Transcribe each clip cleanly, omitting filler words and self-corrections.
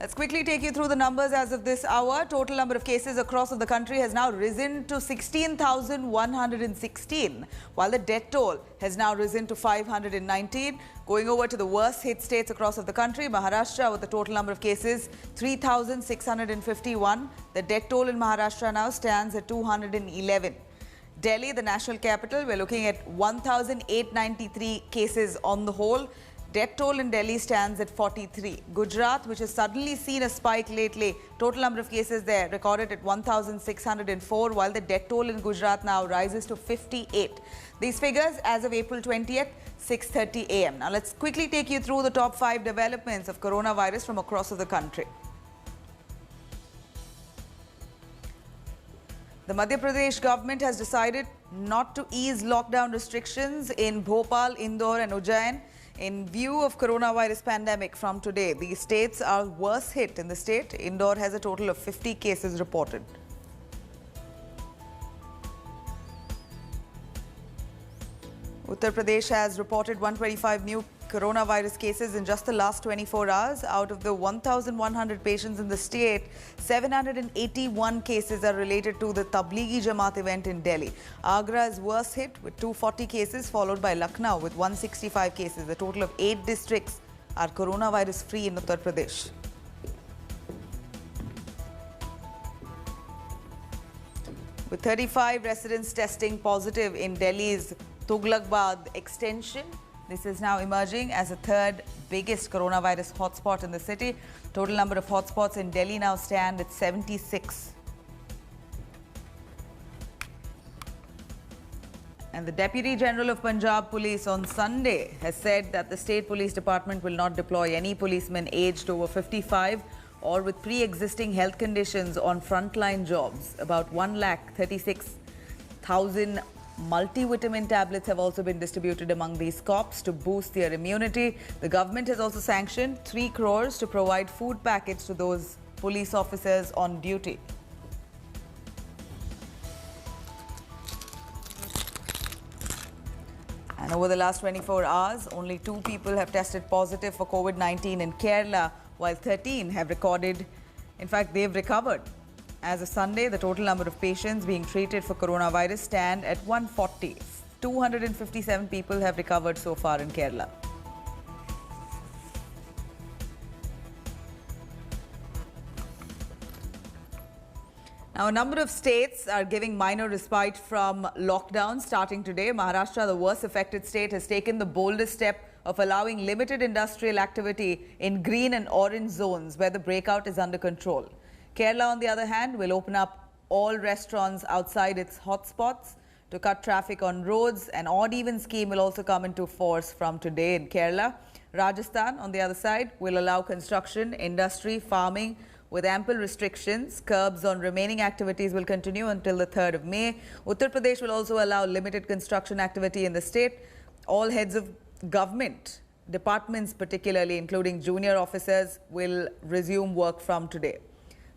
Let's quickly take you through the numbers as of this hour. Total number of cases across the country has now risen to 16,116, while the death toll has now risen to 519. Going over to the worst hit states across the country, Maharashtra with the total number of cases 3,651. The death toll in Maharashtra now stands at 211. Delhi, the national capital, we're looking at 1,893 cases on the whole. Death toll in Delhi stands at 43. Gujarat, which has suddenly seen a spike lately, total number of cases there recorded at 1,604, while the death toll in Gujarat now rises to 58. These figures as of April 20th, 6:30 a.m. Now let's quickly take you through the top 5 developments of coronavirus from across the country. The Madhya Pradesh government has decided not to ease lockdown restrictions in Bhopal, Indore and Ujjain. In view of coronavirus pandemic from today, these states are worst hit in the state. Indore has a total of 50 cases reported. Uttar Pradesh has reported 125 new coronavirus cases in just the last 24 hours. Out of the 1,100 patients in the state, 781 cases are related to the Tablighi Jamaat event in Delhi. Agra is worst hit with 240 cases, followed by Lucknow with 165 cases. A total of 8 districts are coronavirus free in Uttar Pradesh. With 35 residents testing positive in Delhi's Tughlaqabad extension, this is now emerging as the third biggest coronavirus hotspot in the city. Total number of hotspots in Delhi now stand at 76. And the Deputy General of Punjab Police on Sunday has said that the State Police Department will not deploy any policemen aged over 55 or with pre-existing health conditions on frontline jobs. About 1,36,000 multivitamin tablets have also been distributed among these cops to boost their immunity. The government has also sanctioned 3 crores to provide food packets to those police officers on duty. And over the last 24 hours, only 2 people have tested positive for COVID-19 in Kerala, while 13 have recorded, in fact, they've recovered. As of Sunday, the total number of patients being treated for coronavirus stand at 140. 257 people have recovered so far in Kerala. Now, a number of states are giving minor respite from lockdown starting today. Maharashtra, the worst affected state, has taken the boldest step of allowing limited industrial activity in green and orange zones where the breakout is under control. Kerala, on the other hand, will open up all restaurants outside its hotspots to cut traffic on roads. An odd-even scheme will also come into force from today in Kerala. Rajasthan, on the other side, will allow construction, industry, farming with ample restrictions. Curbs on remaining activities will continue until the 3rd of May. Uttar Pradesh will also allow limited construction activity in the state. All heads of government, departments particularly, including junior officers, will resume work from today.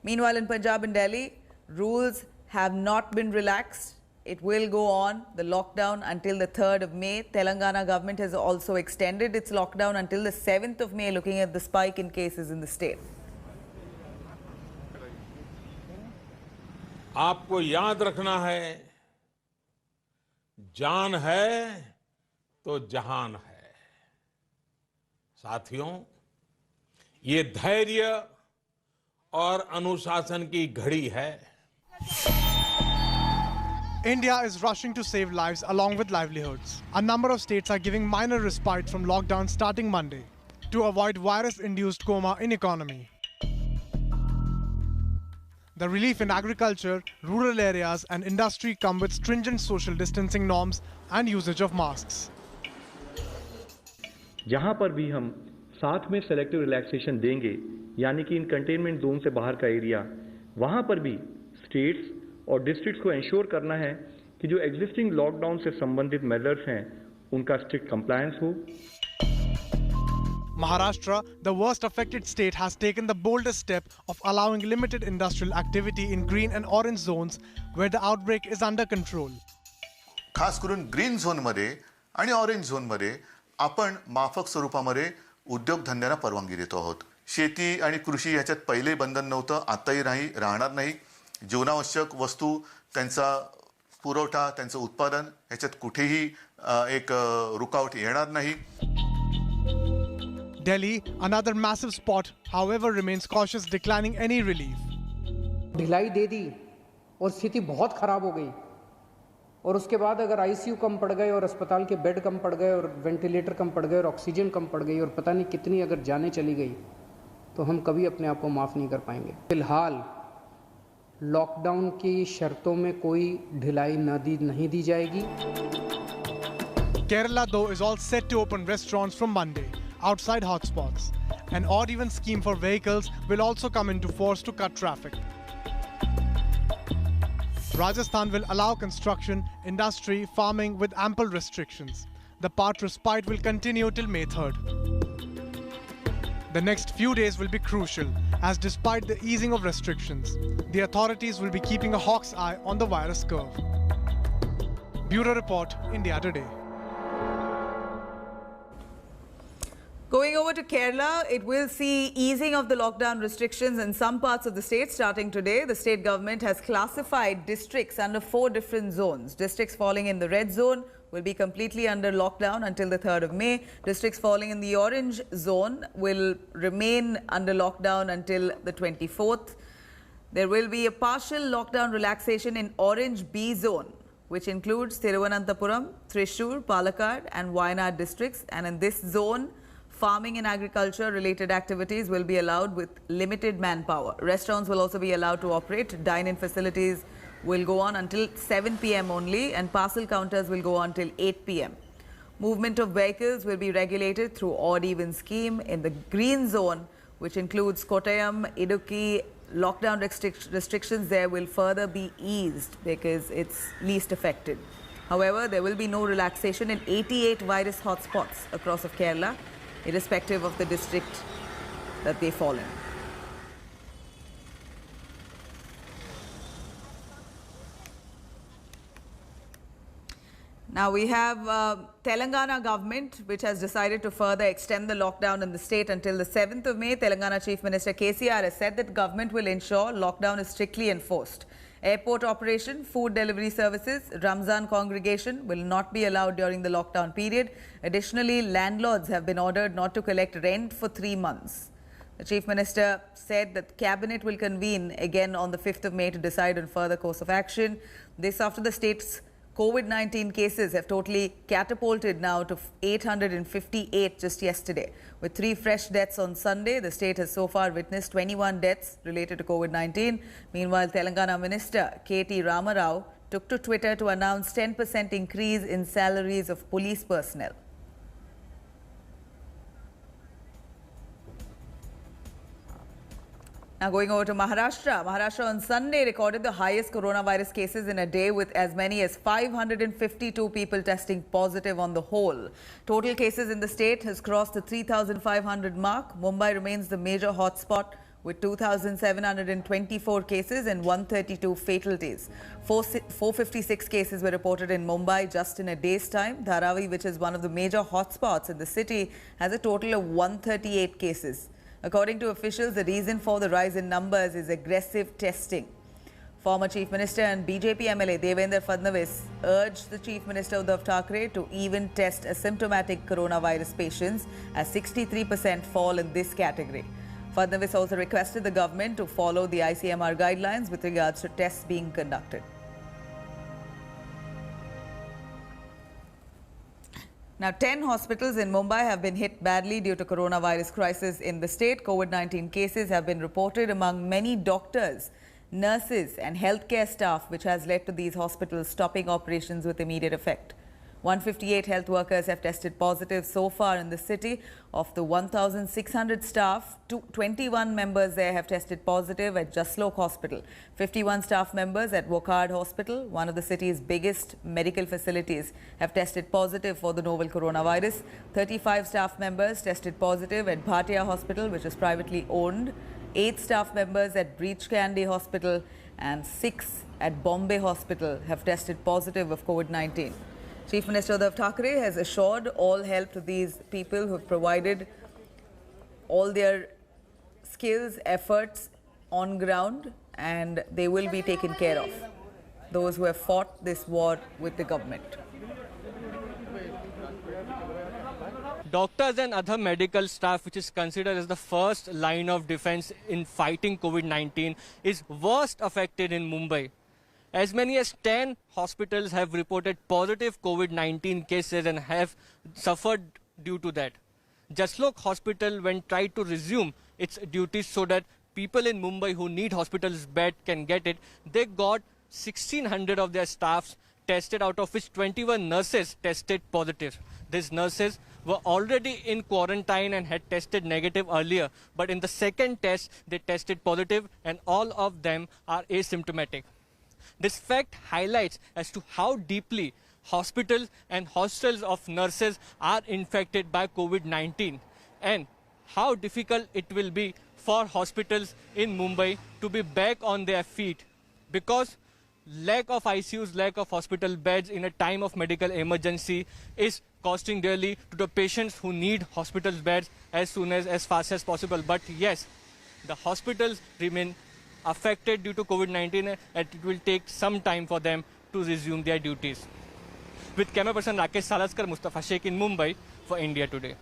Meanwhile, in Punjab and Delhi, rules have not been relaxed. It will go on, the lockdown, until the 3rd of May. Telangana government has also extended its lockdown until the 7th of May, looking at the spike in cases in the state. आपको याद रखना है, जान है तो जहान है। साथियों, ये धैर्य और अनुशासन की घड़ी है। India is rushing to save lives along with livelihoods. A number of states are giving minor respite from lockdown starting Monday to avoid virus-induced coma in economy. The relief in agriculture, rural areas and industry come with stringent social distancing norms and usage of masks. जहां पर भी हम साथ में selective relaxation देंगे, यानी कि इन containment zone से बाहर का एरिया, वहां पर भी स्टेट्स और डिस्ट्रिक्ट्स को इंश्योर करना है कि जो एग्जिस्टिंग लॉकडाउन से संबंधित मेजर्स हैं, उनका स्ट्रिक्ट कंप्लायंस हो। Maharashtra, the worst affected state, has taken the boldest step of allowing limited industrial activity in green and orange zones where the outbreak is under control. खास करून green झोनमध्ये आणि orange झोनमध्ये आपण माफक स्वरूपामध्ये उद्योगधंद्यांना परवानगी देतो आहोत. शेती आणि कृषी ह्याच्यात पहिले बंधन नव्हतं, आताही नाही, राहणार नाही. जीवनावश्यक वस्तू, त्यांचा पुरवठा, त्यांचं उत्पादन ह्याच्यात कुठेही एक रुकावट येणार नाही. Delhi, another massive spot, however, remains cautious, declining any relief. ढिलाई दे दी और स्थिति बहुत खराब हो गई, और उसके बाद अगर आईसीयू कम पड़ गए और अस्पताल के बेड कम पड़ गए और वेंटिलेटर कम पड़ गए और ऑक्सीजन कम पड़ गई और पता नहीं कितनी अगर जानें चली गई, तो हम कभी अपने आप को माफ़ नहीं कर पाएंगे. फिलहाल लॉकडाउन की शर्तों में कोई ढिलाई नहीं दी जाएगी. Kerala, though, is all set to open restaurants from Monday outside hotspots. An odd-even scheme for vehicles will also come into force to cut traffic. Rajasthan will allow construction, industry, farming with ample restrictions. The part respite will continue till May 3rd. The next few days will be crucial, as despite the easing of restrictions, the authorities will be keeping a hawk's eye on the virus curve. Bureau Report, India Today. Going over to Kerala, it will see easing of the lockdown restrictions in some parts of the state starting today. The state government has classified districts under 4 different zones. Districts falling in the red zone will be completely under lockdown until the 3rd of May. Districts falling in the orange zone will remain under lockdown until the 24th. There will be a partial lockdown relaxation in orange B zone, which includes Thiruvananthapuram, Thrissur, Palakkad and Wayanad districts. And in this zone, farming and agriculture related activities will be allowed with limited manpower. Restaurants will also be allowed to operate. Dine-in facilities will go on until 7 p.m. only, and parcel counters will go on till 8 p.m. Movement of vehicles will be regulated through odd-even scheme. In the green zone, which includes Kottayam, Idukki, lockdown restrictions there will further be eased because it's least affected. However, there will be no relaxation in 88 virus hotspots across of Kerala, irrespective of the district that they fall in. Now we have Telangana government, which has decided to further extend the lockdown in the state until the 7th of May. Telangana Chief Minister KCR has said that government will ensure lockdown is strictly enforced. Airport operation, food delivery services, Ramzan congregation will not be allowed during the lockdown period. Additionally, landlords have been ordered not to collect rent for 3 months. The Chief Minister said that Cabinet will convene again on the 5th of May to decide on further course of action. This after the state's COVID-19 cases have totally catapulted now to 858 just yesterday. With 3 fresh deaths on Sunday, the state has so far witnessed 21 deaths related to COVID-19. Meanwhile, Telangana Minister K.T. Ramarao took to Twitter to announce 10% increase in salaries of police personnel. Now going over to Maharashtra. Maharashtra on Sunday recorded the highest coronavirus cases in a day with as many as 552 people testing positive on the whole. Total cases in the state has crossed the 3,500 mark. Mumbai remains the major hotspot with 2,724 cases and 132 fatalities. 456 cases were reported in Mumbai just in a day's time. Dharavi, which is one of the major hotspots in the city, has a total of 138 cases. According to officials, the reason for the rise in numbers is aggressive testing. Former Chief Minister and BJP MLA Devendra Fadnavis urged the Chief Minister Uddhav Thackeray to even test asymptomatic coronavirus patients, as 63% fall in this category. Fadnavis also requested the government to follow the ICMR guidelines with regards to tests being conducted. Now, 10 hospitals in Mumbai have been hit badly due to coronavirus crisis in the state. COVID-19 cases have been reported among many doctors, nurses and healthcare staff, which has led to these hospitals stopping operations with immediate effect. 158 health workers have tested positive so far in the city. Of the 1,600 staff, 21 members there have tested positive at Jaslok Hospital. 51 staff members at Wockhardt Hospital, one of the city's biggest medical facilities, have tested positive for the novel coronavirus. 35 staff members tested positive at Bhatia Hospital, which is privately owned. 8 staff members at Breach Candy Hospital and 6 at Bombay Hospital have tested positive of COVID-19. Chief Minister Uddhav Thackeray has assured all help to these people who have provided all their skills, efforts on ground, and they will be taken care of. Those who have fought this war with the government. Doctors and other medical staff, which is considered as the first line of defense in fighting COVID-19, is worst affected in Mumbai. As many as 10 hospitals have reported positive COVID-19 cases and have suffered due to that. Jaslok Hospital, when tried to resume its duties so that people in Mumbai who need hospitals bed can get it, they got 1,600 of their staffs tested, out of which 21 nurses tested positive. These nurses were already in quarantine and had tested negative earlier, but in the second test they tested positive, and all of them are asymptomatic. This fact highlights as to how deeply hospitals and hostels of nurses are infected by COVID-19 and how difficult it will be for hospitals in Mumbai to be back on their feet, because lack of ICUs, lack of hospital beds in a time of medical emergency is costing dearly to the patients who need hospital beds as fast as possible. But yes, the hospitals remain affected due to COVID-19 and it will take some time for them to resume their duties. With camera person Rakesh Salaskar, Mustafa Sheikh in Mumbai for India Today.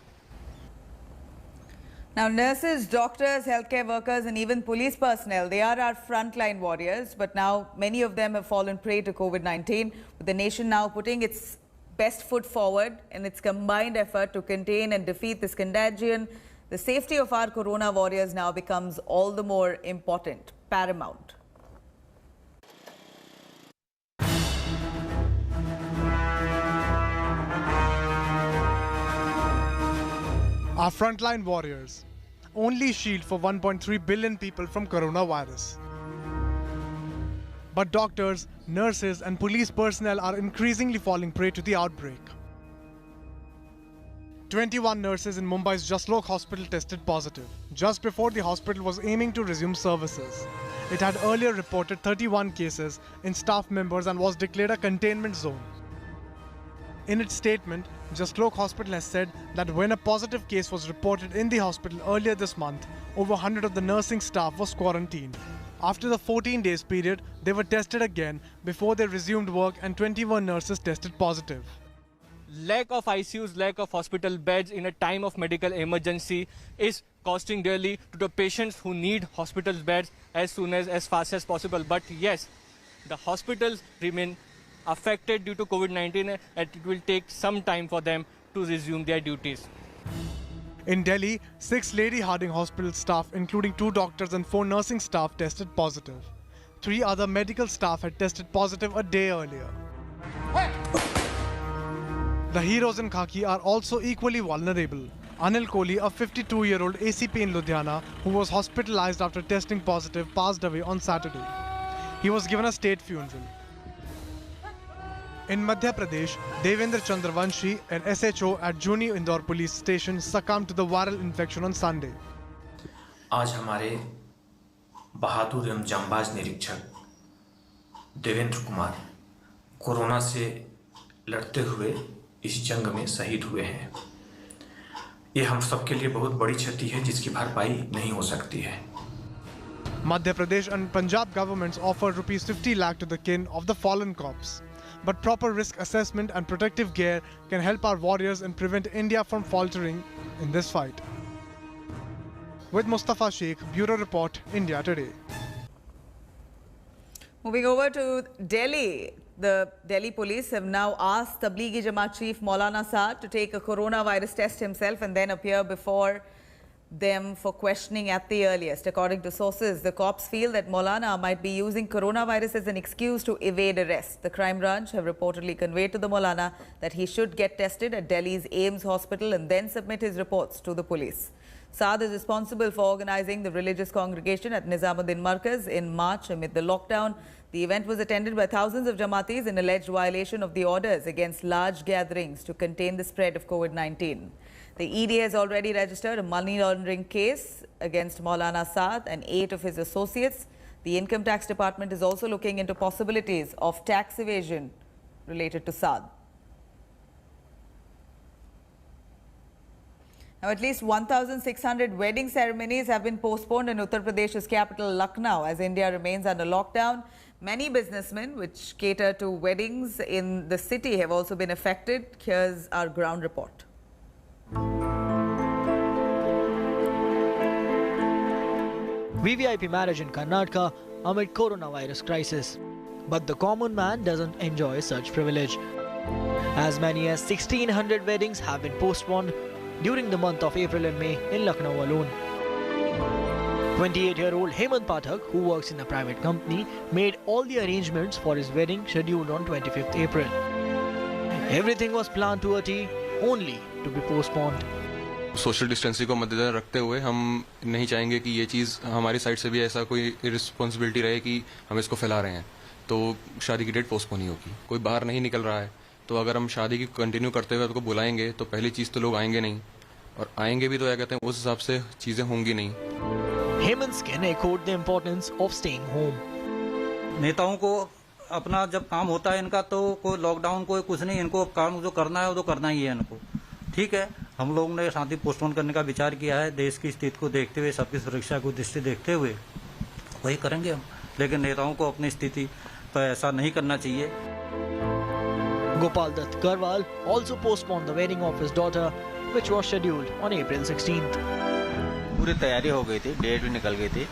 Now, nurses, doctors, healthcare workers and even police personnel, they are our frontline warriors. But now many of them have fallen prey to COVID-19, with the nation now putting its best foot forward in its combined effort to contain and defeat this contagion. The safety of our corona warriors now becomes all the more important, paramount. Our frontline warriors, only shield for 1.3 billion people from coronavirus. But doctors, nurses and police personnel are increasingly falling prey to the outbreak. 21 nurses in Mumbai's Jaslok Hospital tested positive, just before the hospital was aiming to resume services. It had earlier reported 31 cases in staff members and was declared a containment zone. In its statement, Jaslok Hospital has said that when a positive case was reported in the hospital earlier this month, over 100 of the nursing staff was quarantined. After the 14 days period, they were tested again before they resumed work, and 21 nurses tested positive. Lack of ICUs, lack of hospital beds in a time of medical emergency is costing dearly to the patients who need hospital beds as fast as possible. But yes, the hospitals remain affected due to COVID-19 and it will take some time for them to resume their duties. In Delhi, 6 Lady Harding Hospital staff, including 2 doctors and 4 nursing staff, tested positive. 3 other medical staff had tested positive a day earlier. The heroes in khaki are also equally vulnerable. Anil Kohli, a 52-year-old ACP in Ludhiana, who was hospitalized after testing positive, passed away on Saturday. He was given a state funeral. In Madhya Pradesh, Devendra Chandravanshi, an SHO at Juni Indore police station, succumbed to the viral infection on Sunday. आज हमारे बहादुर एवं जांबाज निरीक्षक Devendra Kumar corona से लड़ते हुए इस जंग में शहीद हुए हैं। ये हम सबके लिए बहुत बड़ी क्षति है जिसकी भरपाई नहीं हो सकती है। Madhya Pradesh and Punjab governments offered rupees 50 lakh to the kin of the fallen cops. But proper risk assessment and protective gear can help our warriors and prevent India from faltering in this fight. With Mustafa Sheikh, Bureau Report, India Today. Moving over to Delhi, the Delhi police have now asked Tablighi Jamaat chief Maulana Saad to take a coronavirus test himself and then appear before them for questioning at the earliest. According to sources, the cops feel that Maulana might be using coronavirus as an excuse to evade arrest. The crime branch have reportedly conveyed to the Maulana that he should get tested at Delhi's AIIMS hospital and then submit his reports to the police. Saad is responsible for organizing the religious congregation at Nizamuddin Markaz in March amid the lockdown. The event was attended by thousands of Jamatis in alleged violation of the orders against large gatherings to contain the spread of COVID-19. The ED has already registered a money laundering case against Maulana Saad and 8 of his associates. The Income Tax Department is also looking into possibilities of tax evasion related to Saad. Now, at least 1,600 wedding ceremonies have been postponed in Uttar Pradesh's capital, Lucknow, as India remains under lockdown. Many businessmen which cater to weddings in the city have also been affected. Here's our ground report. VVIP marriage in Karnataka amid coronavirus crisis. But the common man doesn't enjoy such privilege. As many as 1,600 weddings have been postponed during the month of April and May in Lucknow alone. 28-year-old Hemant Pathak, who works in a private company, made all the arrangements for his wedding scheduled on 25th April. Everything was planned to a T, only to be postponed. Social distancing को मद्देनजर रखते हुए हम नहीं चाहेंगे कि ये चीज़ हमारी साइड से भी ऐसा कोई रिस्पॉन्सिबिलिटी रहे कि हम इसको फैला रहे हैं, तो शादी की डेट पोस्टपोन ही होगी। कोई बाहर नहीं निकल रहा है, तो अगर हम शादी की कंटिन्यू करते हुए उनको बुलाएंगे तो पहली चीज़ तो लोग आएंगे नहीं, और आएंगे भी तो क्या कहते हैं उस हिसाब से चीज़ें होंगी नहीं। Hemant's Ken echoed the importance of staying home. नेताओं को अपना जब काम होता है इनका, तो कोई लॉकडाउन कोई कुछ नहीं, इनको काम जो करना है वो तो करना ही है इनको। ठीक है, हम लोगों ने शादी पोस्टपोन करने का विचार किया है, देश की स्थिति को देखते हुए, सबकी सुरक्षा को दृष्टि देखते हुए वही करेंगे हम, लेकिन नेताओं को अपनी स्थिति पर ऐसा नहीं करना चाहिए। Gopal Dutt Garwal also postponed the wedding of his daughter, which was scheduled on April 16th. पूरी तैयारी हो गई थी, डेट भी निकल गई थी,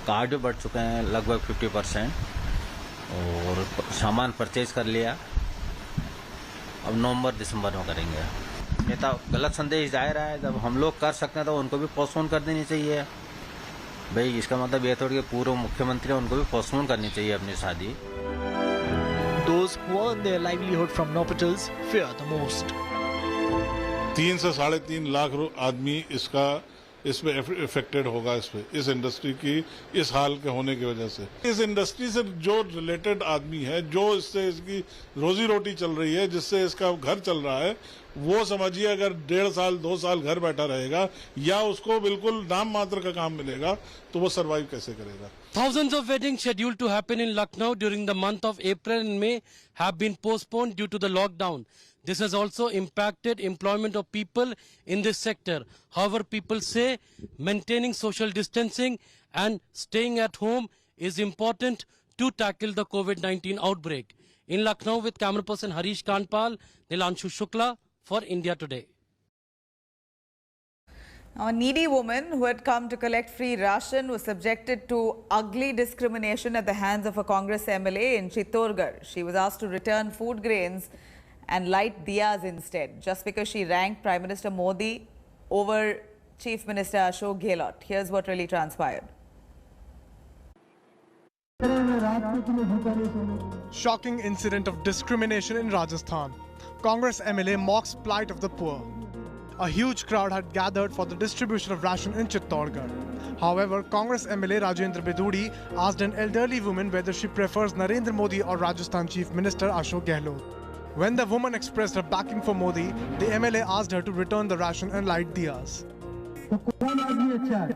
कार्ड भी बढ़ चुके हैं लगभग 50%, और सामान परचेज कर लिया। अब नवंबर दिसंबर में करेंगे। नेता गलत संदेश जा रहा है, जब हम लोग कर सकते हैं तो उनको भी पोस्टपोन कर देनी चाहिए भाई। इसका मतलब ये थोड़ी पूर्व मुख्यमंत्री उनको भी पोस्टपोन करनी चाहिए अपनी शादी। Those who earn their livelihood from hospitals fear the most. 3 से 3.5 लाख आदमी इसमें इफेक्टेड होगा, इस इंडस्ट्री की इस हाल के होने की वजह से। इस इंडस्ट्री से जो रिलेटेड आदमी है, जो इससे इसकी रोजी रोटी चल रही है, जिससे इसका घर चल रहा है, वो समझिए अगर 1.5 साल 2 साल घर बैठा रहेगा या उसको बिल्कुल नाम मात्र का काम मिलेगा तो वो सरवाइव कैसे करेगा। Thousands of weddings scheduled to happen in Lucknow during the month of April and May have been postponed due to the lockdown. This has also impacted employment of people in this sector. However, people say maintaining social distancing and staying at home is important to tackle the COVID-19 outbreak. In Lucknow with camera person Harish Kanpal, Nilanshu Shukla for India Today. A needy woman who had come to collect free ration was subjected to ugly discrimination at the hands of a Congress MLA in Chittorgarh. She was asked to return food grains and light diyas instead, just because she ranked Prime Minister Modi over Chief Minister Ashok Gehlot. Here's what really transpired. Shocking incident of discrimination in Rajasthan. Congress MLA mocks plight of the poor. A huge crowd had gathered for the distribution of ration in Chittorgarh. However, Congress MLA Rajendra Bidudi asked an elderly woman whether she prefers Narendra Modi or Rajasthan Chief Minister Ashok Gehlot. When the woman expressed her backing for Modi, the MLA asked her to return the ration and light diyas. कौन आदमी अच्छा है?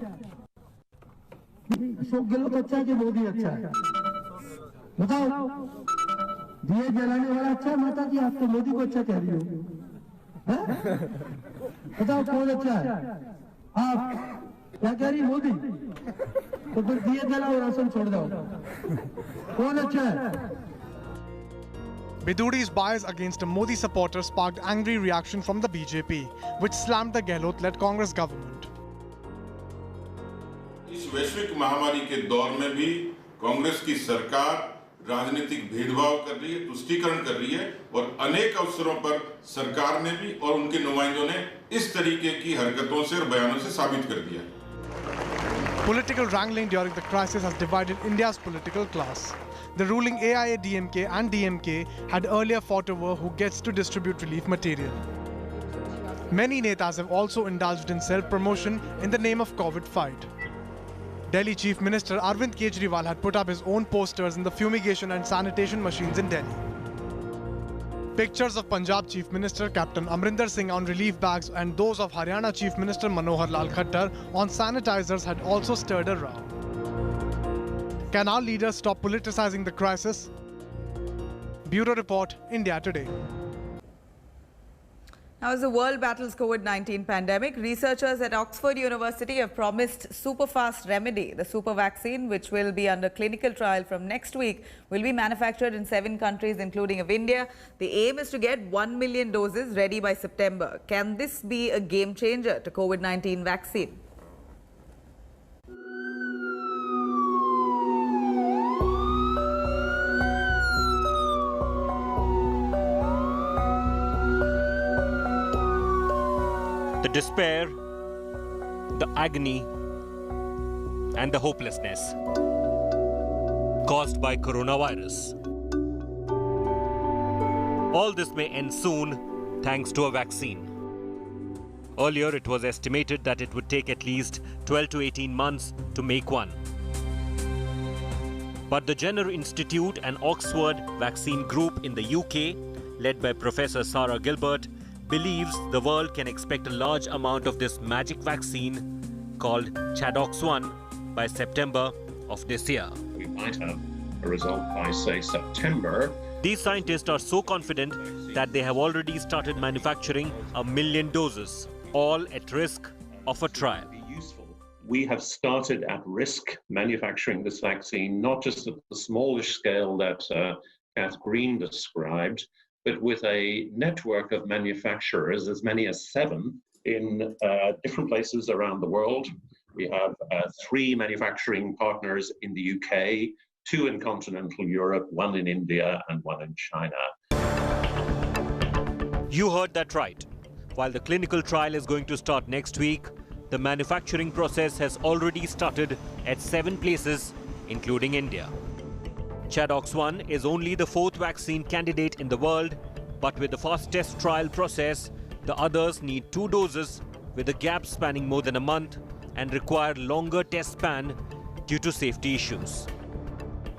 अशोक गहलोत अच्छा है कि मोदी अच्छा है? बताओ। दिए जलाने वाला अच्छा है माता जी, आप तो मोदी को अच्छा कह रही हो। बताओ कौन अच्छा है? आप क्या कह रही मोदी? तो फिर दिए जलाओ, राशन छोड़ दो। कौन अच्छा है? Bidudi's bias against a Modi supporter sparked angry reaction from the BJP, which slammed the Gehlot-led Congress government. इस वैश्विक महामारी के दौर में भी कांग्रेस की सरकार राजनीतिक भेदभाव कर रही है, तुष्टीकरण कर रही है, और अनेक अवसरों पर सरकार ने भी और उनके नुमाइंदों ने इस तरीके की हरकतों से और बयानों से साबित कर दिया। Political wrangling during the crisis has divided India's political class. The ruling AIADMK and DMK had earlier fought over who gets to distribute relief material. Many netas have also indulged in self-promotion in the name of COVID fight. Delhi Chief Minister Arvind Kejriwal had put up his own posters in the fumigation and sanitation machines in Delhi. Pictures of Punjab Chief Minister Captain Amrinder Singh on relief bags and those of Haryana Chief Minister Manohar Lal Khattar on sanitizers had also stirred a row. Can our leaders stop politicizing the crisis? Bureau Report, India Today. Now, as the world battles COVID-19 pandemic, researchers at Oxford University have promised super-fast remedy. The super vaccine, which will be under clinical trial from next week, will be manufactured in 7 countries, including of India. The aim is to get 1 million doses ready by September. Can this be a game changer to COVID-19 vaccine? The despair, the agony, and the hopelessness caused by coronavirus. All this may end soon thanks to a vaccine. Earlier, it was estimated that it would take at least 12 to 18 months to make one. But the Jenner Institute and Oxford Vaccine Group in the UK, led by Professor Sarah Gilbert, believes the world can expect a large amount of this magic vaccine called ChAdOx1 by September of this year. We might have a result by, say, September. These scientists are so confident that they have already started manufacturing 1 million doses, all at risk of a trial. We have started at risk manufacturing this vaccine, not just at the smallish scale that Kath Green described, but with a network of manufacturers, as many as 7 in different places around the world. We have 3 manufacturing partners in the UK, 2 in continental Europe, 1 in India, and 1 in China. You heard that right. While the clinical trial is going to start next week, the manufacturing process has already started at 7 places, including India. ChAdOx1 is only the 4th vaccine candidate in the world, but with the fast test trial process, the others need 2 doses with a gap spanning more than a month and require longer test span due to safety issues.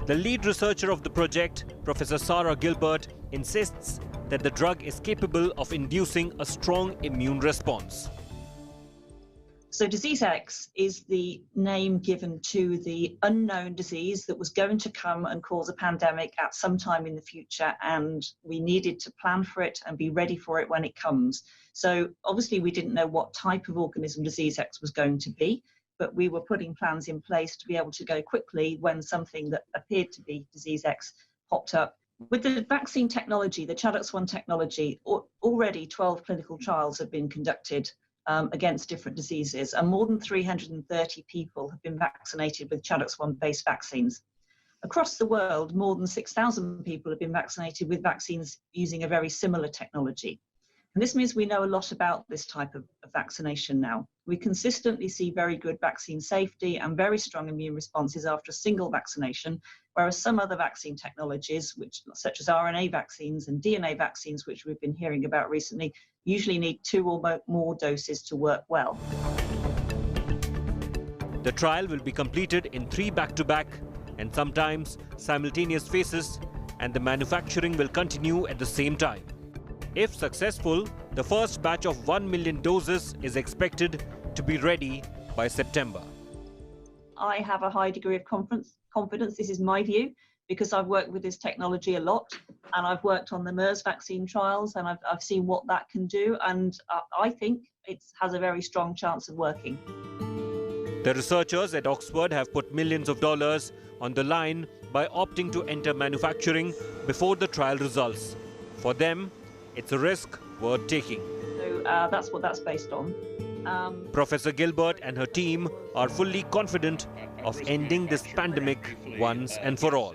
The lead researcher of the project, Professor Sarah Gilbert, insists that the drug is capable of inducing a strong immune response. So Disease X is the name given to the unknown disease that was going to come and cause a pandemic at some time in the future, and we needed to plan for it and be ready for it when it comes. So obviously we didn't know what type of organism Disease X was going to be, but we were putting plans in place to be able to go quickly when something that appeared to be Disease X popped up. With the vaccine technology, the ChAdOx1 technology, already 12 clinical trials have been conducted against different diseases, and more than 330 people have been vaccinated with ChAdOx1 based vaccines. Across the world, more than 6,000 people have been vaccinated with vaccines using a very similar technology. And this means we know a lot about this type of vaccination now. We consistently see very good vaccine safety and very strong immune responses after a single vaccination, whereas some other vaccine technologies, such as RNA vaccines and DNA vaccines, which we've been hearing about recently, usually need 2 or more doses to work well. The trial will be completed in 3 back-to-back and sometimes simultaneous phases, and the manufacturing will continue at the same time. If successful, the first batch of 1 million doses is expected to be ready by September. I have a high degree of confidence, this is my view, because I've worked with this technology a lot, and I've worked on the MERS vaccine trials, and I've seen what that can do, and I think it has a very strong chance of working. The researchers at Oxford have put millions of dollars on the line by opting to enter manufacturing before the trial results. For them, it's a risk worth taking. So that's what that's based on. Professor Gilbert and her team are fully confident of ending this pandemic once and for all.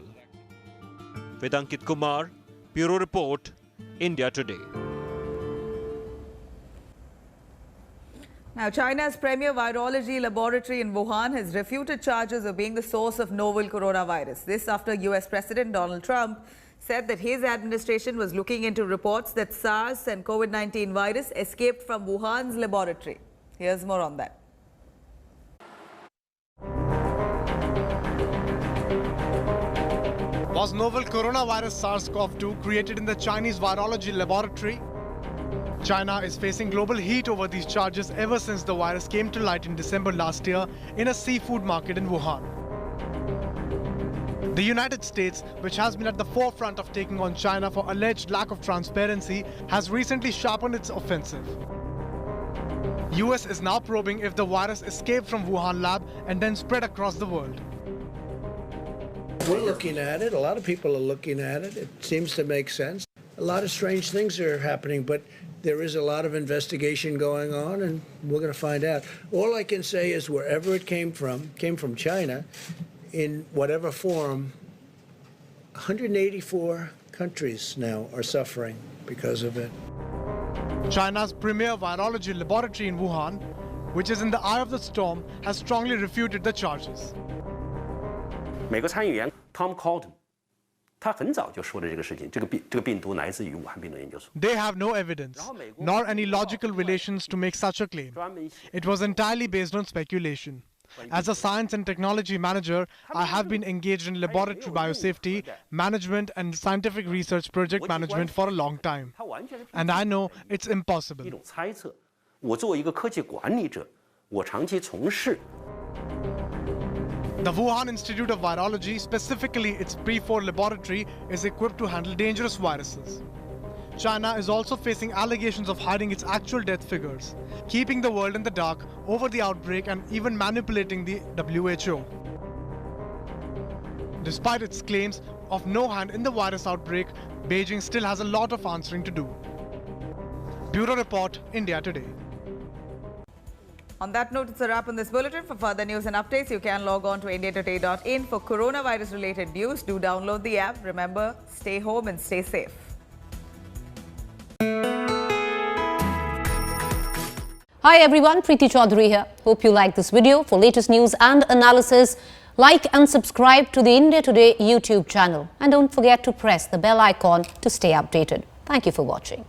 With Ankit Kumar, Bureau Report, India Today. Now, China's premier virology laboratory in Wuhan has refuted charges of being the source of novel coronavirus. This after US President Donald Trump said that his administration was looking into reports that SARS and COVID-19 virus escaped from Wuhan's laboratory. Here's more on that. Was novel coronavirus SARS-CoV-2 created in the Chinese virology laboratory? China is facing global heat over these charges ever since the virus came to light in December last year in a seafood market in Wuhan. The United States, which has been at the forefront of taking on China for alleged lack of transparency, has recently sharpened its offensive. US is now probing if the virus escaped from Wuhan lab and then spread across the world. We're looking at it. A lot of people are looking at it. It seems to make sense. A lot of strange things are happening, but there is a lot of investigation going on, and we're going to find out. All I can say is wherever it came from China, in whatever form, 184 countries now are suffering because of it. China's premier virology laboratory in Wuhan, which is in the eye of the storm, has strongly refuted the charges. 美国参议员 Tom Cotton 他很早就说的这个事情，这个病毒来自于武汉病毒研究所。 They have no evidence, nor any logical relations to make such a claim. It was entirely based on speculation. As a science and technology manager, I have been engaged in laboratory biosafety, management and scientific research project management for a long time. And I know it's impossible. 一种猜测，我作为一个科技管理者，我长期从事。 The Wuhan Institute of Virology, specifically its P4 laboratory, is equipped to handle dangerous viruses. China is also facing allegations of hiding its actual death figures, keeping the world in the dark over the outbreak and even manipulating the WHO. Despite its claims of no hand in the virus outbreak, Beijing still has a lot of answering to do. Bureau Report, India Today. On that note, it's a wrap on this bulletin. For further news and updates, you can log on to indiatoday.in. For coronavirus-related news, do download the app. Remember, stay home and stay safe. Hi everyone, Preeti Chaudhary here. Hope you like this video. For latest news and analysis, like and subscribe to the India Today YouTube channel. And don't forget to press the bell icon to stay updated. Thank you for watching.